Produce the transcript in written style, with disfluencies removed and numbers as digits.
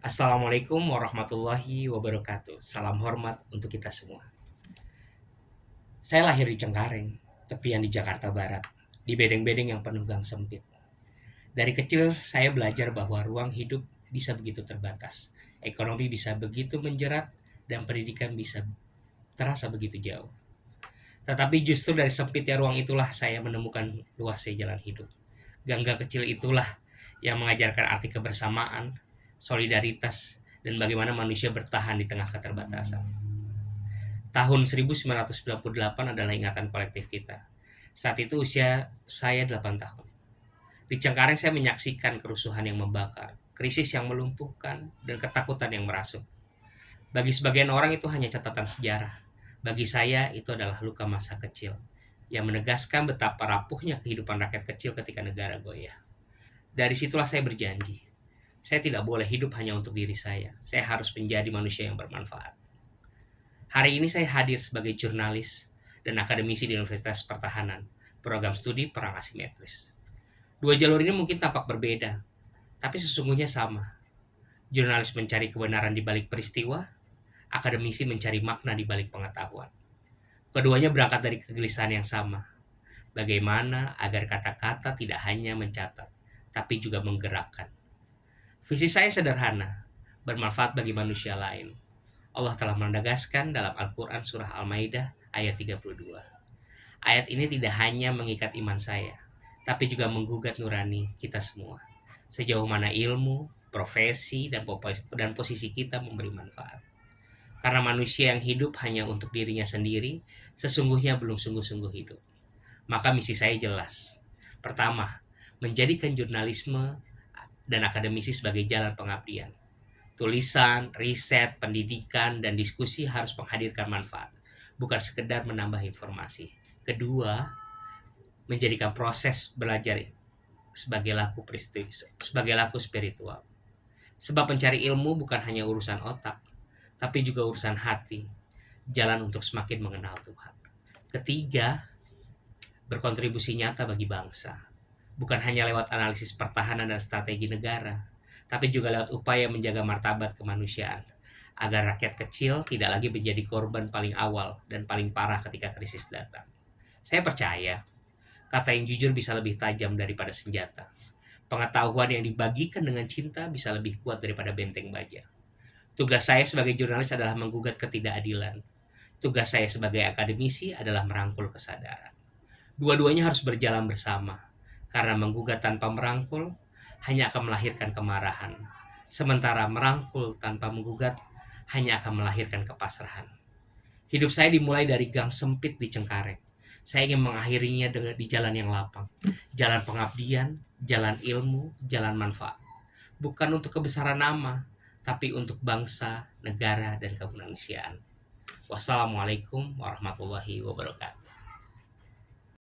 Assalamualaikum warahmatullahi wabarakatuh. Salam hormat untuk kita semua. Saya lahir di Cengkareng, tepian di Jakarta Barat, di bedeng-bedeng yang penuh gang sempit. Dari kecil saya belajar bahwa ruang hidup bisa begitu terbatas, ekonomi bisa begitu menjerat, dan pendidikan bisa terasa begitu jauh. Tetapi justru dari sempitnya ruang itulah saya menemukan luasnya jalan hidup. Gang-gang kecil itulah yang mengajarkan arti kebersamaan, solidaritas, dan bagaimana manusia bertahan di tengah keterbatasan. Tahun 1998 adalah ingatan kolektif kita. Saat itu usia saya 8 tahun. Di Cengkareng saya menyaksikan kerusuhan yang membakar, krisis yang melumpuhkan, dan ketakutan yang merasuk. Bagi sebagian orang itu hanya catatan sejarah. Bagi saya itu adalah luka masa kecil yang menegaskan betapa rapuhnya kehidupan rakyat kecil ketika negara goyah. Dari situlah saya berjanji. Saya tidak boleh hidup hanya untuk diri saya. Saya harus menjadi manusia yang bermanfaat. Hari ini saya hadir sebagai jurnalis dan akademisi di Universitas Pertahanan, program studi perang asimetris. Dua jalur ini mungkin tampak berbeda, tapi sesungguhnya sama. Jurnalis mencari kebenaran di balik peristiwa, akademisi mencari makna di balik pengetahuan. Keduanya berangkat dari kegelisahan yang sama. Bagaimana agar kata-kata tidak hanya mencatat, tapi juga menggerakkan. Visi saya sederhana, bermanfaat bagi manusia lain. Allah telah menegaskan dalam Al-Quran surah Al-Maidah ayat 32. Ayat ini tidak hanya mengikat iman saya, tapi juga menggugat nurani kita semua. Sejauh mana ilmu, profesi, dan posisi kita memberi manfaat. Karena manusia yang hidup hanya untuk dirinya sendiri, sesungguhnya belum sungguh-sungguh hidup. Maka misi saya jelas. Pertama, menjadikan jurnalisme dan akademisi sebagai jalan pengabdian. Tulisan, riset, pendidikan, dan diskusi harus menghadirkan manfaat, bukan sekedar menambah informasi. Kedua, menjadikan proses belajar sebagai laku spiritual. Sebab mencari ilmu bukan hanya urusan otak, tapi juga urusan hati, jalan untuk semakin mengenal Tuhan. Ketiga, berkontribusi nyata bagi bangsa, bukan hanya lewat analisis pertahanan dan strategi negara, tapi juga lewat upaya menjaga martabat kemanusiaan, agar rakyat kecil tidak lagi menjadi korban paling awal dan paling parah ketika krisis datang. Saya percaya, kata yang jujur bisa lebih tajam daripada senjata. Pengetahuan yang dibagikan dengan cinta bisa lebih kuat daripada benteng baja. Tugas saya sebagai jurnalis adalah menggugat ketidakadilan. Tugas saya sebagai akademisi adalah merangkul kesadaran. Dua-duanya harus berjalan bersama, karena menggugat tanpa merangkul hanya akan melahirkan kemarahan. Sementara merangkul tanpa menggugat hanya akan melahirkan kepasrahan. Hidup saya dimulai dari gang sempit di Cengkareng. Saya ingin mengakhirinya di jalan yang lapang. Jalan pengabdian, jalan ilmu, jalan manfaat. Bukan untuk kebesaran nama, tapi untuk bangsa, negara, dan kemanusiaan. Wassalamualaikum warahmatullahi wabarakatuh.